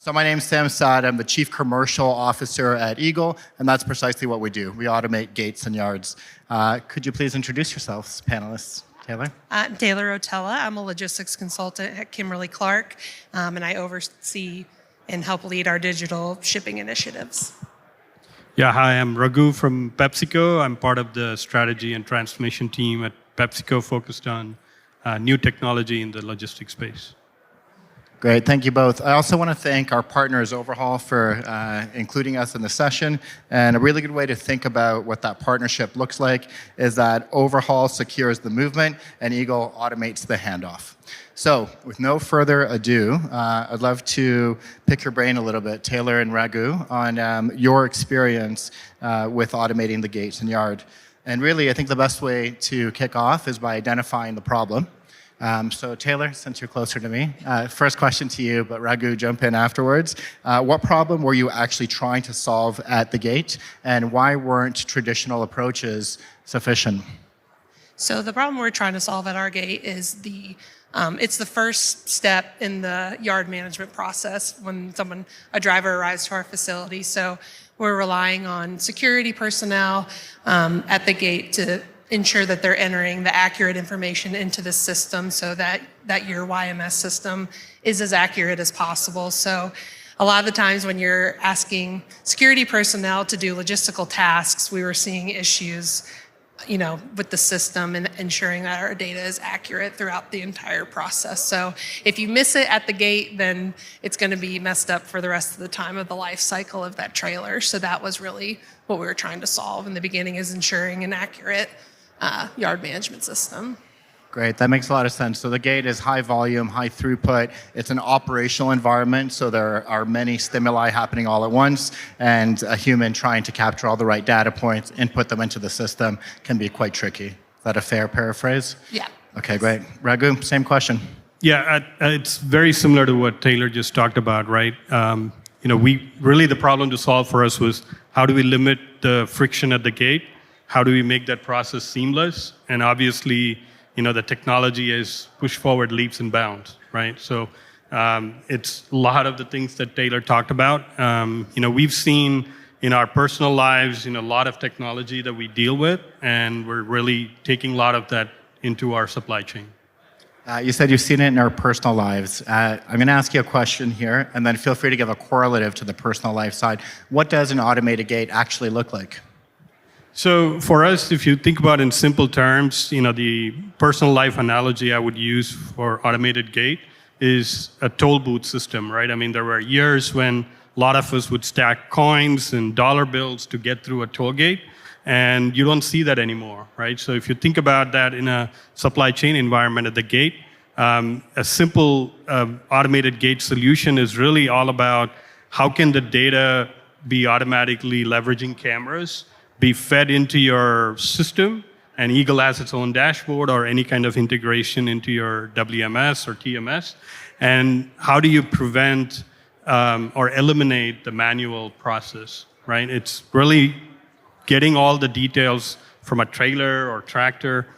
So my name's Sam Saad. I'm the Chief Commercial Officer at Eagle, and that's precisely what we do. We automate gates and yards. Could you please introduce yourselves, panelists? Taylor? I'm Taylor Otella. I'm a logistics consultant at Kimberly-Clark, and I oversee and help lead our digital shipping initiatives. Yeah, hi, I'm Raghu from PepsiCo. I'm part of the strategy and transformation team at PepsiCo, focused on new technology in the logistics space. Great, thank you both. I also want to thank our partners, Overhaul, for including us in the session. And a really good way to think about what that partnership looks like is that Overhaul secures the movement and Eagle automates the handoff. So, with no further ado, I'd love to pick your brain a little bit, Taylor and Raghu, on your experience with automating the gates and yard. And really, I think the best way to kick off is by identifying the problem. So Taylor, since you're closer to me, first question to you, but Raghu, jump in afterwards. What problem were you actually trying to solve at the gate, and why weren't traditional approaches sufficient? So the problem we're trying to solve at our gate is it's the first step in the yard management process when a driver arrives to our facility. So we're relying on security personnel at the gate to ensure that they're entering the accurate information into the system so that your YMS system is as accurate as possible. So a lot of the times when you're asking security personnel to do logistical tasks, we were seeing issues, with the system and ensuring that our data is accurate throughout the entire process. So if you miss it at the gate, then it's going to be messed up for the rest of the time of the life cycle of that trailer. So that was really what we were trying to solve in the beginning, is ensuring an accurate yard management system. Great, that makes a lot of sense. So the gate is high volume, high throughput. It's an operational environment, so there are many stimuli happening all at once, and a human trying to capture all the right data points, input them into the system can be quite tricky. Is that a fair paraphrase? Yeah. Okay, great. Raghu, same question. Yeah, it's very similar to what Taylor just talked about, right? The problem to solve for us was, how do we limit the friction at the gate? How do we make that process seamless? And obviously, the technology is pushed forward leaps and bounds, right? So it's a lot of the things that Taylor talked about. We've seen in our personal lives, a lot of technology that we deal with, and we're really taking a lot of that into our supply chain. You said you've seen it in our personal lives. I'm going to ask you a question here, and then feel free to give a correlative to the personal life side. What does an automated gate actually look like? So for us, if you think about in simple terms, the personal life analogy I would use for automated gate is a toll booth system, right? I mean, there were years when a lot of us would stack coins and dollar bills to get through a toll gate, and you don't see that anymore, right? So if you think about that in a supply chain environment at the gate, a simple automated gate solution is really all about how can the data be automatically leveraging cameras, be fed into your system, and Eagle has its own dashboard or any kind of integration into your WMS or TMS. And how do you prevent or eliminate the manual process, right? It's really getting all the details from a trailer or tractor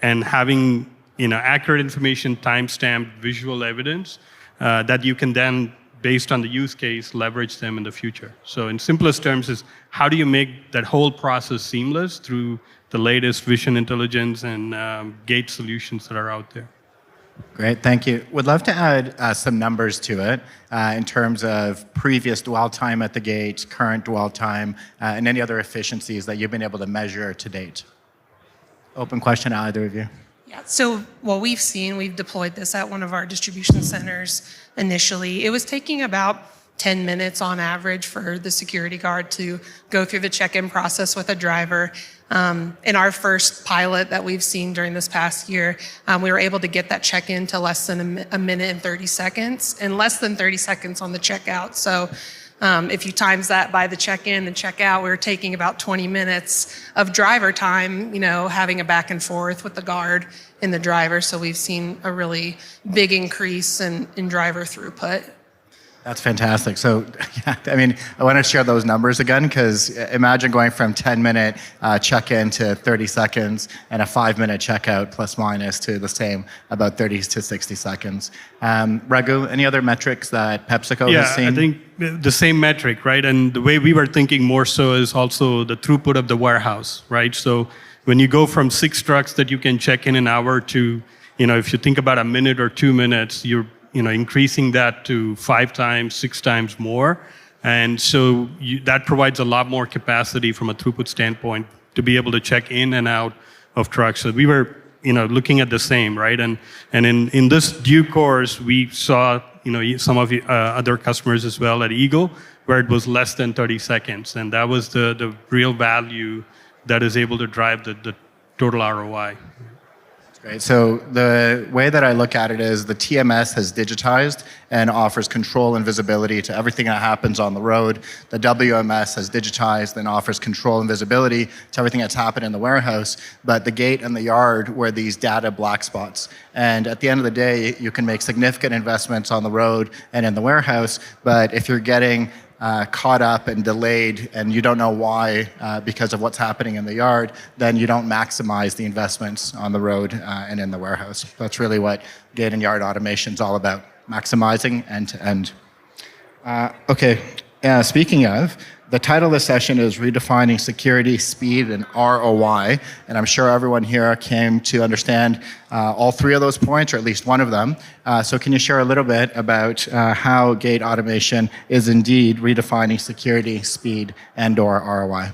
and having accurate information, timestamped visual evidence that you can then, based on the use case, leverage them in the future. So in simplest terms is, how do you make that whole process seamless through the latest vision intelligence and gate solutions that are out there? Great, thank you. Would love to add some numbers to it in terms of previous dwell time at the gate, current dwell time, and any other efficiencies that you've been able to measure to date. Open question to either of you. Yeah, so what we've deployed this at one of our distribution centers initially. It was taking about 10 minutes on average for the security guard to go through the check-in process with a driver. In our first pilot that we've seen during this past year, we were able to get that check-in to less than a minute and 30 seconds, and less than 30 seconds on the checkout. So if you times that by the check-in and check-out, we were taking about 20 minutes of driver time, having a back and forth with the guard and the driver. So we've seen a really big increase in driver throughput. That's fantastic. So, yeah, I mean, I want to share those numbers again because imagine going from 10-minute check-in to 30 seconds and a 5-minute checkout plus minus to the same, about 30 to 60 seconds. Raghu, any other metrics that PepsiCo has seen? Yeah, I think the same metric, right? And the way we were thinking more so is also the throughput of the warehouse, right? So when you go from 6 trucks that you can check in an hour to, if you think about a minute or 2 minutes, you're increasing that to 5 times, 6 times more. And so that provides a lot more capacity from a throughput standpoint to be able to check in and out of trucks. So we were, looking at the same, right? And in this due course, we saw, some of the other customers as well at Eagle, where it was less than 30 seconds. And that was the real value that is able to drive the total ROI. Right. So the way that I look at it is the TMS has digitized and offers control and visibility to everything that happens on the road. The WMS has digitized and offers control and visibility to everything that's happened in the warehouse. But the gate and the yard were these data black spots. And at the end of the day, you can make significant investments on the road and in the warehouse. But if you're getting caught up and delayed and you don't know why because of what's happening in the yard, then you don't maximize the investments on the road and in the warehouse. That's really what gate and yard automation is all about, maximizing end to end. Okay, speaking of, the title of the session is Redefining Security, Speed, and ROI. And I'm sure everyone here came to understand all 3 of those points, or at least one of them. So can you share a little bit about how gate automation is indeed redefining security, speed, and/or ROI?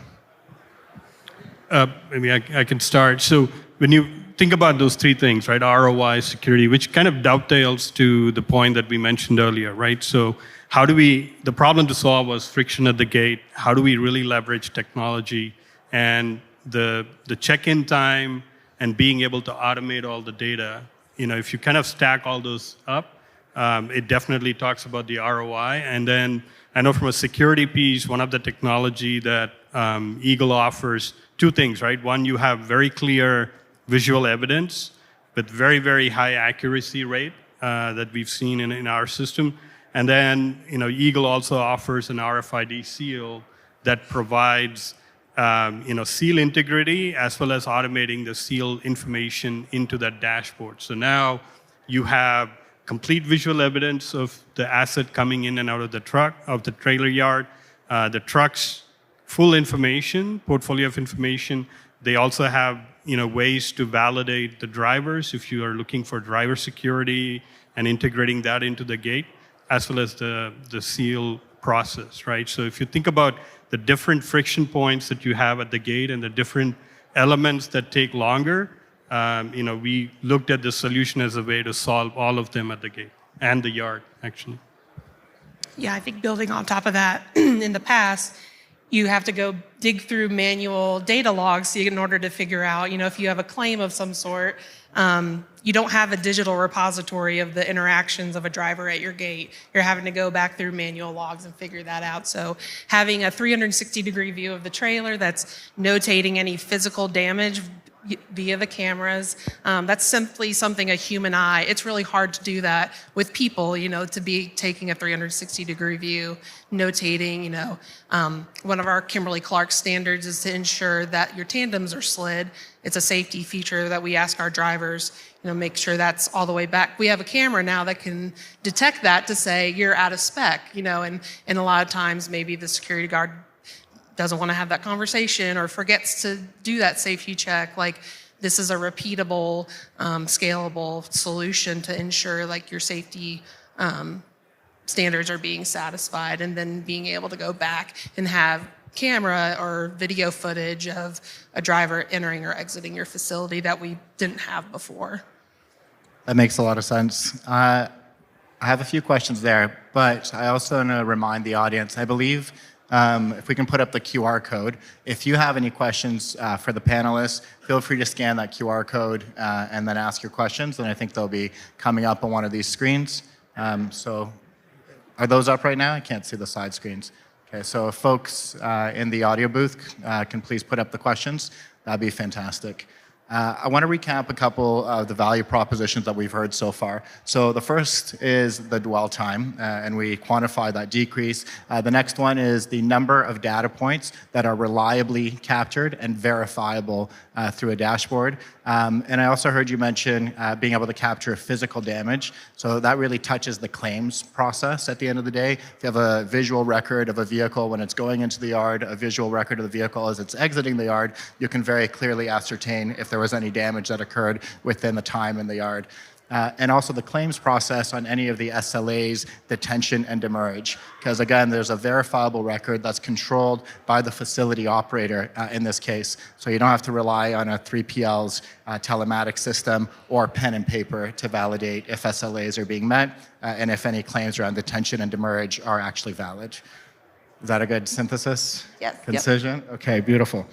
Maybe I can start. So when you think about those 3 things, right? ROI, security, which kind of dovetails to the point that we mentioned earlier, right? So the problem to solve was friction at the gate. How do we really leverage technology and the check-in time and being able to automate all the data? If you kind of stack all those up, it definitely talks about the ROI. And then I know from a security piece, one of the technology that Eagle offers 2 things, right? One, you have very clear visual evidence with very, very high accuracy rate that we've seen in our system. And then, Eagle also offers an RFID seal that provides, seal integrity as well as automating the seal information into that dashboard. So now you have complete visual evidence of the asset coming in and out of the truck, of the trailer yard, the truck's full information, portfolio of information. They also have, ways to validate the drivers if you are looking for driver security and integrating that into the gate, as well as the seal process, right? So if you think about the different friction points that you have at the gate and the different elements that take longer, we looked at the solution as a way to solve all of them at the gate and the yard, actually. Yeah, I think building on top of that, in the past, you have to go dig through manual data logs in order to figure out, if you have a claim of some sort, you don't have a digital repository of the interactions of a driver at your gate. You're having to go back through manual logs and figure that out. So having a 360-degree view of the trailer that's notating any physical damage via the cameras, that's simply something a human eye. It's really hard to do that with people, to be taking a 360-degree view, notating, one of our Kimberly-Clark standards is to ensure that your tandems are slid. It's a safety feature that we ask our drivers, make sure that's all the way back. We have a camera now that can detect that to say you're out of spec, and a lot of times maybe the security guard doesn't want to have that conversation or forgets to do that safety check. Like, this is a repeatable, scalable solution to ensure your safety standards are being satisfied, and then being able to go back and have camera or video footage of a driver entering or exiting your facility that we didn't have before. That makes a lot of sense. I have a few questions there, but I also want to remind the audience, I believe, if we can put up the QR code, if you have any questions for the panelists, feel free to scan that QR code and then ask your questions, and I think they'll be coming up on one of these screens. So are those up right now? I can't see the side screens. Okay, so if folks in the audio booth can please put up the questions, that'd be fantastic. I want to recap a couple of the value propositions that we've heard so far. So the first is the dwell time, and we quantify that decrease. The next one is the number of data points that are reliably captured and verifiable through a dashboard. And I also heard you mention being able to capture physical damage. So that really touches the claims process at the end of the day. If you have a visual record of a vehicle when it's going into the yard, a visual record of the vehicle as it's exiting the yard, you can very clearly ascertain if there was any damage that occurred within the time in the yard. And also the claims process on any of the SLAs, detention and demurrage. Because again, there's a verifiable record that's controlled by the facility operator in this case. So you don't have to rely on a 3PL's telematics system or pen and paper to validate if SLAs are being met and if any claims around detention and demurrage are actually valid. Is that a good synthesis? Yes. Concision? Yep. Okay, beautiful.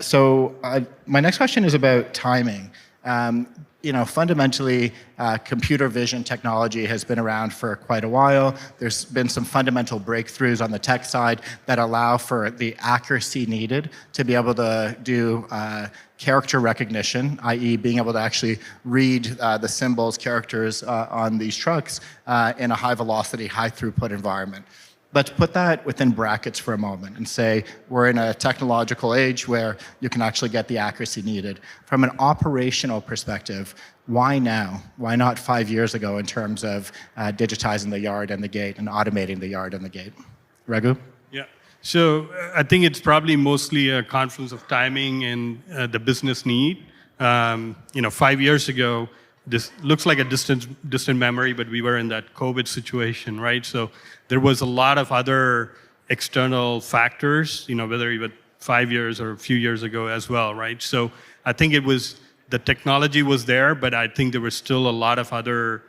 So my next question is about timing. Fundamentally, computer vision technology has been around for quite a while. There's been some fundamental breakthroughs on the tech side that allow for the accuracy needed to be able to do character recognition, i.e. being able to actually read the symbols, characters on these trucks in a high velocity, high throughput environment. Let's put that within brackets for a moment and say we're in a technological age where you can actually get the accuracy needed. From an operational perspective, why now? Why not 5 years ago in terms of digitizing the yard and the gate and automating the yard and the gate? Raghu? Yeah. So I think it's probably mostly a confluence of timing and the business need. 5 years ago, this looks like a distant memory, but we were in that COVID situation, right? So there was a lot of other external factors, whether even 5 years or a few years ago as well, right? So I think the technology was there, but I think there were still a lot of other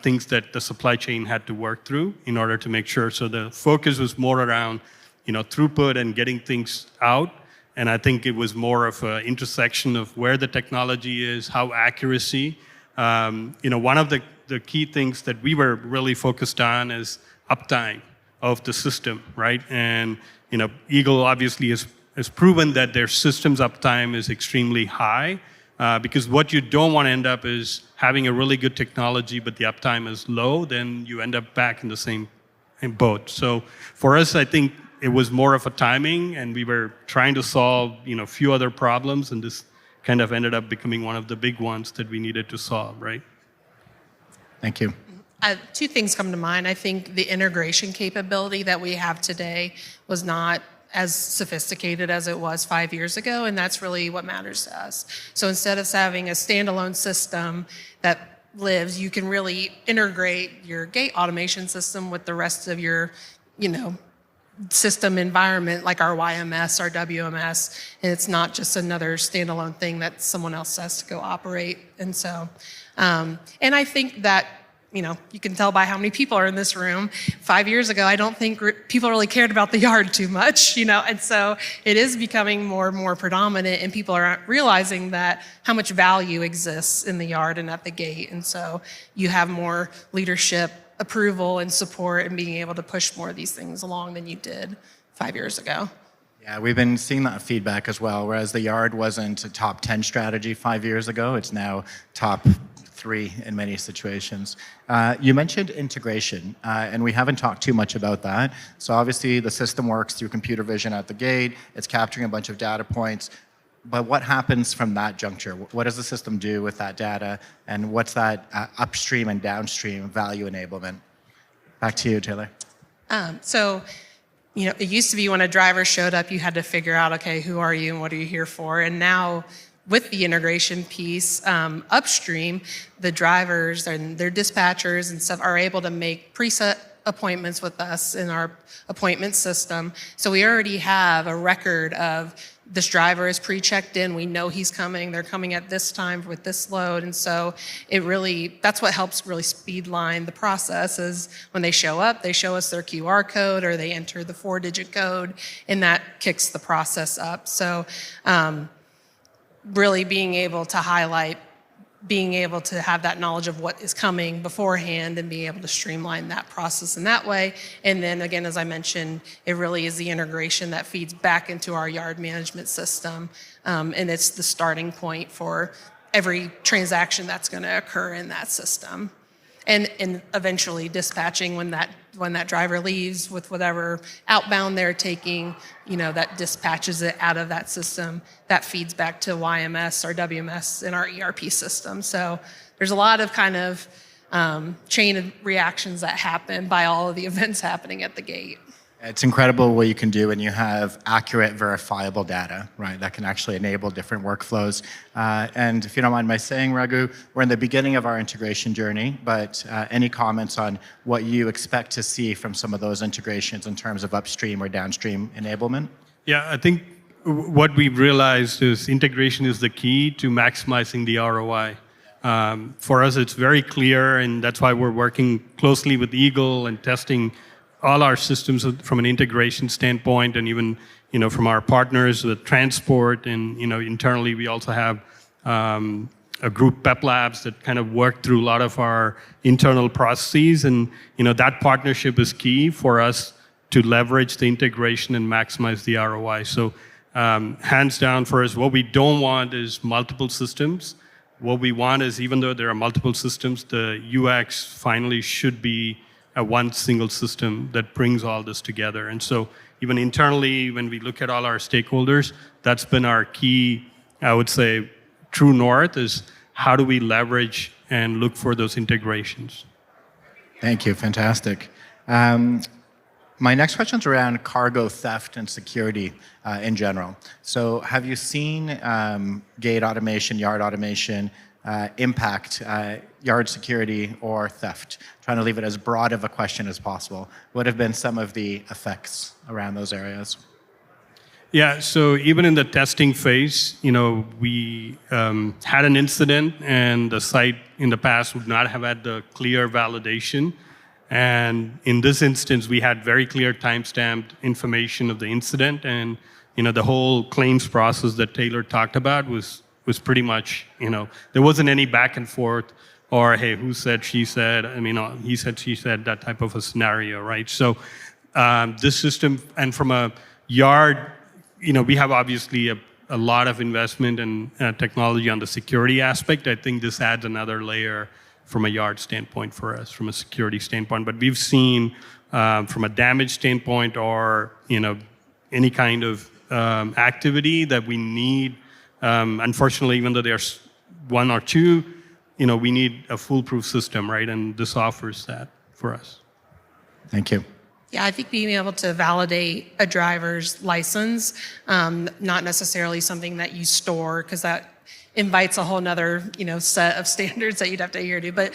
things that the supply chain had to work through in order to make sure. So the focus was more around, throughput and getting things out. And I think it was more of an intersection of where the technology is, how accuracy. One of the key things that we were really focused on is uptime of the system, right? And Eagle obviously has proven that their system's uptime is extremely high because what you don't want to end up is having a really good technology, but the uptime is low, then you end up back in the same boat. So for us, I think it was more of a timing, and we were trying to solve, a few other problems, and this kind of ended up becoming one of the big ones that we needed to solve, right? Thank you. Two things come to mind. I think the integration capability that we have today was not as sophisticated as it was 5 years ago, and that's really what matters to us. So instead of having a standalone system that lives, you can really integrate your gate automation system with the rest of your, system environment like our YMS, our WMS, and it's not just another standalone thing that someone else has to go operate. And so, and I think that, you can tell by how many people are in this room. 5 years ago, I don't think people really cared about the yard too much, and so it is becoming more and more predominant, and people are realizing that how much value exists in the yard and at the gate. And so you have more leadership approval and support and being able to push more of these things along than you did 5 years ago. Yeah, we've been seeing that feedback as well. Whereas the yard wasn't a top 10 strategy 5 years ago, it's now top 3 in many situations. You mentioned integration, and we haven't talked too much about that. So obviously the system works through computer vision at the gate. It's capturing a bunch of data points. But what happens from that juncture? What does the system do with that data? And what's that upstream and downstream value enablement? Back to you, Taylor. It used to be when a driver showed up, you had to figure out, okay, who are you and what are you here for? And now with the integration piece, upstream, the drivers and their dispatchers and stuff are able to make preset appointments with us in our appointment system. So we already have a record of this driver is pre-checked in. We know he's coming. They're coming at this time with this load. And so that's what helps really speed line the process is when they show up, they show us their QR code or they enter the 4-digit code, and that kicks the process up. So really being able to highlight being able to have that knowledge of what is coming beforehand and being able to streamline that process in that way. And then again, as I mentioned, it really is the integration that feeds back into our yard management system. And it's the starting point for every transaction that's going to occur in that system. And eventually dispatching when that driver leaves with whatever outbound they're taking, that dispatches it out of that system. That feeds back to YMS or WMS in our ERP system. So there's a lot of kind of chain of reactions that happen by all of the events happening at the gate. It's incredible what you can do when you have accurate, verifiable data, right? That can actually enable different workflows. And if you don't mind my saying, Raghu, we're in the beginning of our integration journey, but any comments on what you expect to see from some of those integrations in terms of upstream or downstream enablement? Yeah, I think what we've realized is integration is the key to maximizing the ROI. For us, it's very clear, and that's why we're working closely with Eagle and testing all our systems from an integration standpoint, and even from our partners with transport, and internally we also have a group, PEP Labs, that kind of work through a lot of our internal processes, and that partnership is key for us to leverage the integration and maximize the ROI. So hands down for us, what we don't want is multiple systems. What we want is, even though there are multiple systems, the UX finally should be a one single system that brings all this together. And so even internally, when we look at all our stakeholders, that's been our key, I would say, true north, is how do we leverage and look for those integrations. Thank you, fantastic. My next question is around cargo theft and security in general. So have you seen gate automation, yard automation impact yard security or theft? Trying to leave it as broad of a question as possible. What have been some of the effects around those areas? Yeah, so even in the testing phase, we had an incident, and the site in the past would not have had the clear validation. And in this instance, we had very clear timestamped information of the incident, and the whole claims process that Taylor talked about was pretty much, there wasn't any back and forth, or hey, who said, she said, he said, she said, that type of a scenario, right? So this system, and from a yard, we have obviously a lot of investment and technology on the security aspect. I think this adds another layer from a yard standpoint for us, from a security standpoint. But we've seen from a damage standpoint, or any kind of activity that we need. Unfortunately, even though there's one or two, we need a foolproof system, right? And this offers that for us. Thank you. Yeah, I think being able to validate a driver's license, not necessarily something that you store, because that invites a whole nother, set of standards that you'd have to adhere to. But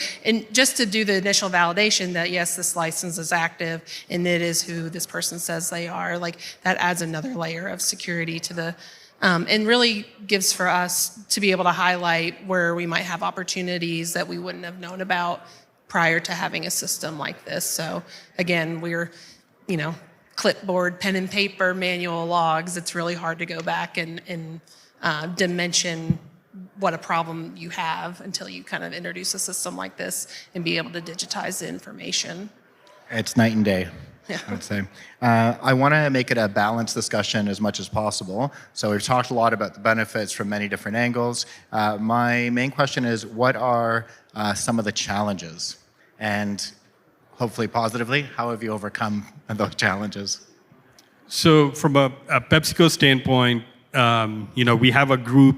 just to do the initial validation that, yes, this license is active and it is who this person says they are, that adds another layer of security to the, and really gives for us to be able to highlight where we might have opportunities that we wouldn't have known about prior to having a system like this. So again, we're, clipboard, pen and paper, manual logs. It's really hard to go back and dimension what a problem you have until you kind of introduce a system like this and be able to digitize the information. It's night and day. Yeah. I would say. I want to make it a balanced discussion as much as possible. So we've talked a lot about the benefits from many different angles. My main question is, what are some of the challenges? And hopefully positively, how have you overcome those challenges? So from a PepsiCo standpoint, we have a group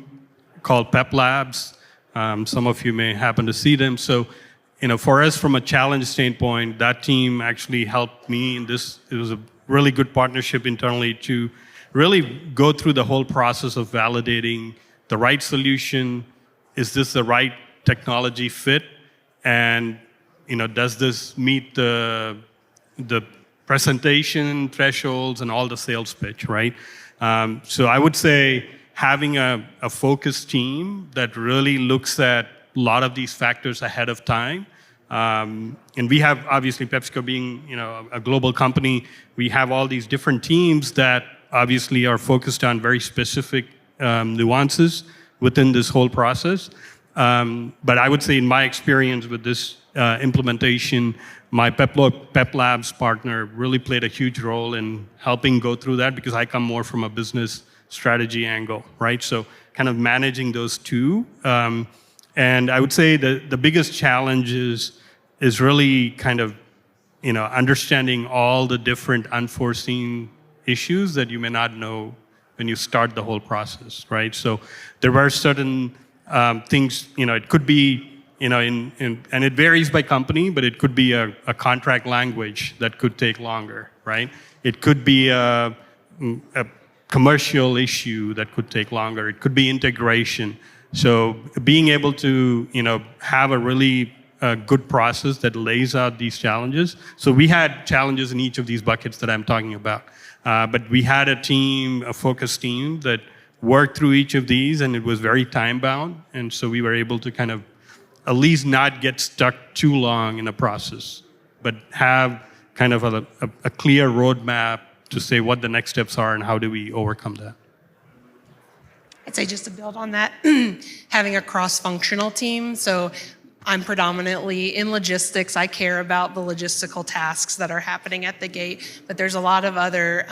called PEP Labs. Some of you may happen to see them. So for us, from a challenge standpoint, that team actually helped me in this. It was a really good partnership internally to really go through the whole process of validating the right solution. Is this the right technology fit? And does this meet the presentation thresholds and all the sales pitch, right? So I would say having a focused team that really looks at a lot of these factors ahead of time. And we have, obviously, PepsiCo being a global company, we have all these different teams that obviously are focused on very specific nuances within this whole process. But I would say in my experience with this implementation, my Pep Labs partner really played a huge role in helping go through that because I come more from a business strategy angle, right? So kind of managing those two. And I would say the biggest challenge is really kind of, understanding all the different unforeseen issues that you may not know when you start the whole process, right? So there were certain things, it could be, and it varies by company, but it could be a contract language that could take longer, right? It could be a commercial issue that could take longer. It could be integration. So being able to, have a really good process that lays out these challenges. So we had challenges in each of these buckets that I'm talking about. But we had a focus team that worked through each of these, and it was very time bound. And so we were able to kind of at least not get stuck too long in a process, but have kind of a clear roadmap to say what the next steps are and how do we overcome that. I'd say just to build on that, having a cross-functional team. So I'm predominantly in logistics. I care about the logistical tasks that are happening at the gate, but there's a lot of other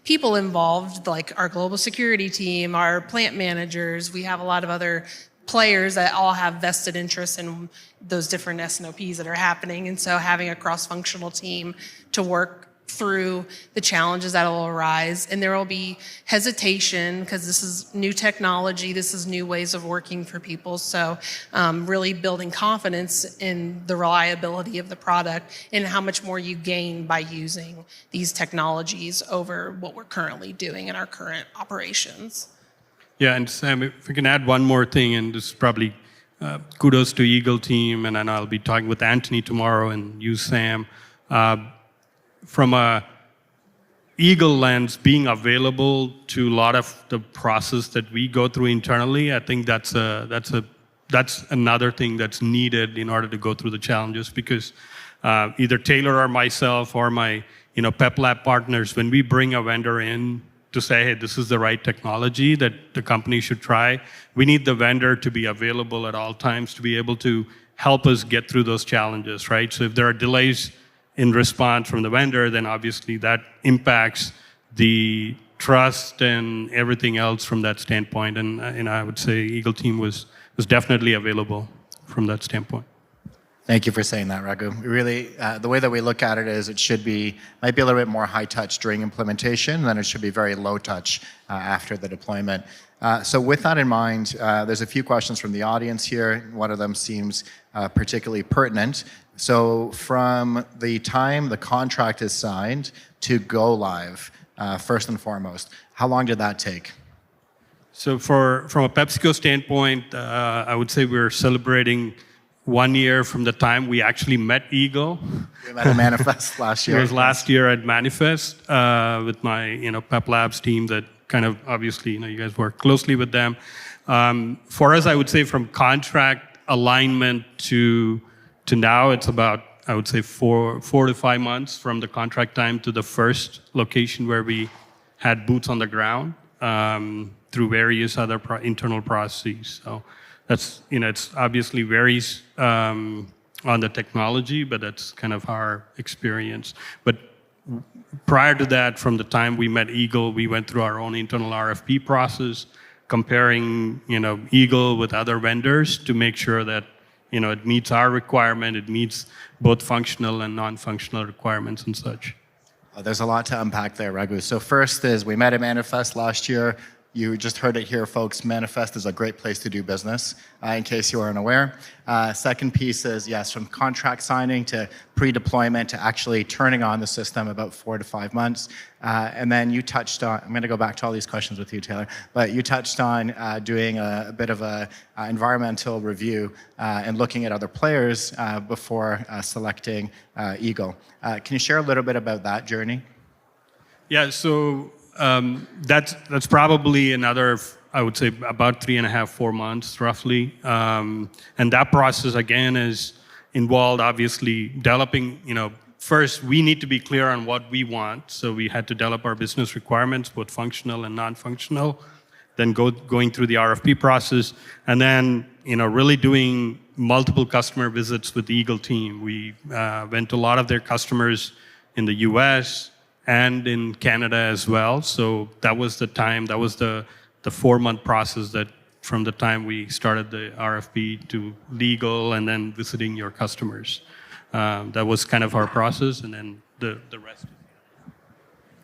people involved, like our global security team, our plant managers. We have a lot of other players that all have vested interests in those different SNOPs that are happening. And so having a cross-functional team to work through the challenges that will arise, and there will be hesitation because this is new technology, this is new ways of working for people. So really building confidence in the reliability of the product and how much more you gain by using these technologies over what we're currently doing in our current operations. Yeah, and Sam, if we can add one more thing, and this is probably kudos to Eagle team, and then I'll be talking with Anthony tomorrow and you, Sam. From a Eagle lens, being available to a lot of the process that we go through internally, I think that's another thing that's needed in order to go through the challenges, because either Taylor or myself or my Pep Lab partners, when we bring a vendor in to say, hey, this is the right technology that the company should try, we need the vendor to be available at all times to be able to help us get through those challenges, right? So if there are delays in response from the vendor, then obviously that impacts the trust and everything else from that standpoint. And I would say Eagle team was definitely available from that standpoint. Thank you for saying that, Raghu. Really, the way that we look at it is it might be a little bit more high touch during implementation, and then it should be very low touch after the deployment. So with that in mind, there's a few questions from the audience here. One of them seems particularly pertinent. So from the time the contract is signed to go live, first and foremost, how long did that take? So from a PepsiCo standpoint, I would say we're celebrating 1 year from the time we actually met Eagle. We met at Manifest last year. It was last year at Manifest with my Pep Labs team that kind of obviously you guys work closely with them. For us, I would say from contract alignment to now, it's about, I would say, 4 to 5 months from the contract time to the first location where we had boots on the ground through various other internal processes. So that's, it's obviously varies on the technology, but that's kind of our experience. But prior to that, from the time we met Eagle, we went through our own internal RFP process, comparing, Eagle with other vendors to make sure that, it meets our requirement, it meets both functional and non-functional requirements and such. There's a lot to unpack there, Raghu. So first is we met at Manifest last year. You just heard it here, folks. Manifest is a great place to do business, in case you aren't aware. Second piece is, yes, from contract signing to pre-deployment to actually turning on the system, about 4 to 5 months. And then you touched on, I'm going to go back to all these questions with you, Taylor, but you touched on doing a bit of a environmental review and looking at other players before selecting Eagle. Can you share a little bit about that journey? Yeah, so that's probably another, I would say, about 3.5, 4 months roughly. And that process again is involved obviously developing, first we need to be clear on what we want. So we had to develop our business requirements, both functional and non-functional, then going through the RFP process. And then really doing multiple customer visits with the Eagle team. We went to a lot of their customers in the US and in Canada as well. So that was the time, that was the 4-month process that from the time we started the RFP to legal and then visiting your customers. That was kind of our process, and then the rest.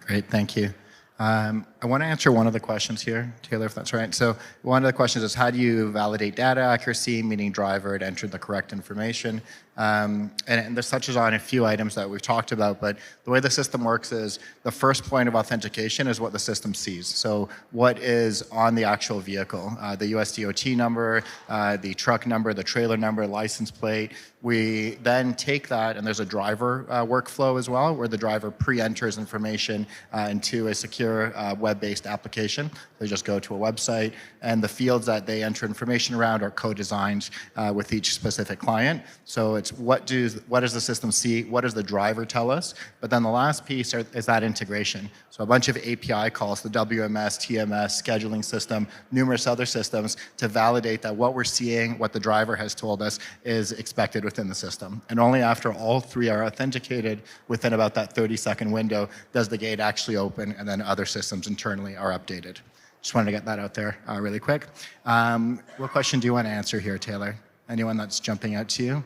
Great, thank you. I want to answer one of the questions here, Taylor, if that's right. So one of the questions is, how do you validate data accuracy, meaning driver had entered the correct information? And this touches on a few items that we've talked about, but the way the system works is the first point of authentication is what the system sees. So what is on the actual vehicle, the USDOT number, the truck number, the trailer number, license plate. We then take that, and there's a driver workflow as well, where the driver pre-enters information into a secure web-based application. They just go to a website, and the fields that they enter information around are co-designed with each specific client. So it's what does the system see, what does the driver tell us, but then the last piece is that integration. So a bunch of API calls, the WMS, TMS, scheduling system, numerous other systems to validate that what we're seeing, what the driver has told us is expected within the system. And only after all three are authenticated within about that 30-second window does the gate actually open, and then other systems internally are updated. Just wanted to get that out there really quick. What question do you want to answer here, Taylor? Anyone that's jumping out to you?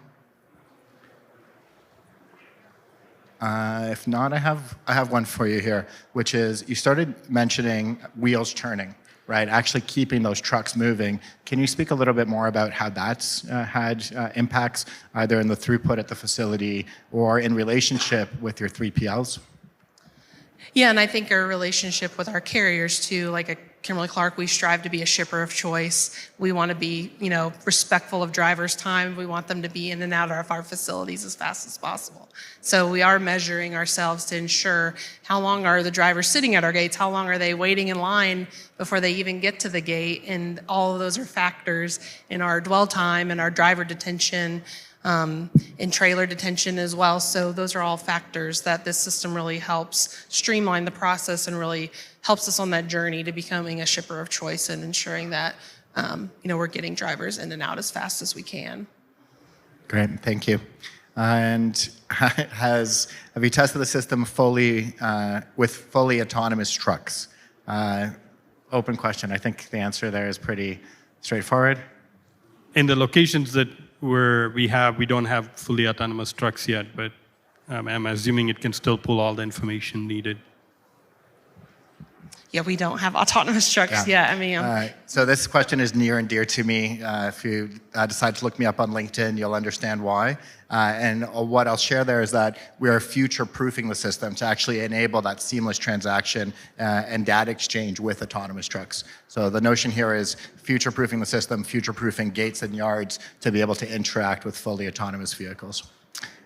If not, I have one for you here, which is you started mentioning wheels turning, right? Actually keeping those trucks moving. Can you speak a little bit more about how that's had impacts either in the throughput at the facility or in relationship with your 3PLs? Yeah, and I think our relationship with our carriers too, like at Kimberly-Clark, we strive to be a shipper of choice. We want to be, respectful of drivers' time. We want them to be in and out of our facilities as fast as possible. So we are measuring ourselves to ensure how long are the drivers sitting at our gates, how long are they waiting in line before they even get to the gate, and all of those are factors in our dwell time and our driver detention, in trailer detention as well. So those are all factors that this system really helps streamline the process and really helps us on that journey to becoming a shipper of choice and ensuring that we're getting drivers in and out as fast as we can. Great, thank you. And have you tested the system fully with fully autonomous trucks? Open question. I think the answer there is pretty straightforward. In the locations that we don't have fully autonomous trucks yet, but I'm assuming it can still pull all the information needed. Yeah, we don't have autonomous trucks yet. I mean, so this question is near and dear to me. If you decide to look me up on LinkedIn, you'll understand why. And what I'll share there is that we are future-proofing the system to actually enable that seamless transaction and data exchange with autonomous trucks. So the notion here is future-proofing the system, future-proofing gates and yards to be able to interact with fully autonomous vehicles.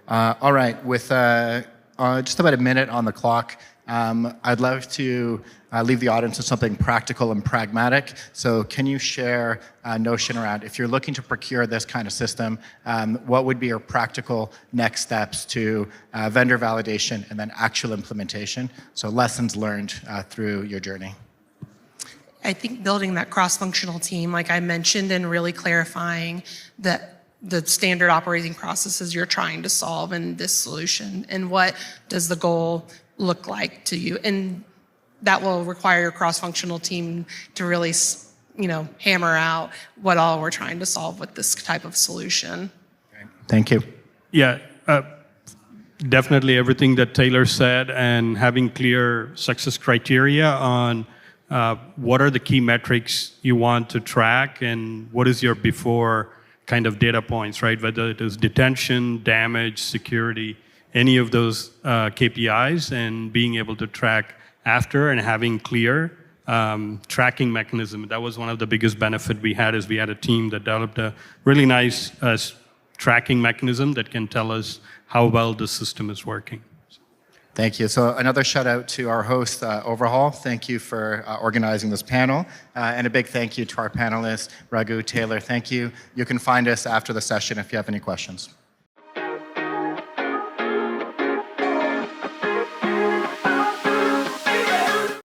All right, with just about a minute on the clock, I'd love to leave the audience with something practical and pragmatic. So can you share a notion around, if you're looking to procure this kind of system, what would be your practical next steps to vendor validation and then actual implementation? So lessons learned through your journey. I think building that cross-functional team, like I mentioned, and really clarifying that the standard operating processes you're trying to solve in this solution, and what does the goal look like to you, and that will require your cross-functional team to really, hammer out what all we're trying to solve with this type of solution. Thank you. Yeah, definitely everything that Taylor said, and having clear success criteria on what are the key metrics you want to track, and what is your before kind of data points, right? Whether it is detention, damage, security, any of those KPIs, and being able to track after, and having clear tracking mechanism. That was one of the biggest benefit we had, is we had a team that developed a really nice tracking mechanism that can tell us how well the system is working. Thank you. So another shout out to our host, Overhaul. Thank you for organizing this panel. And a big thank you to our panelists, Raghu, Taylor. Thank you. You can find us after the session if you have any questions.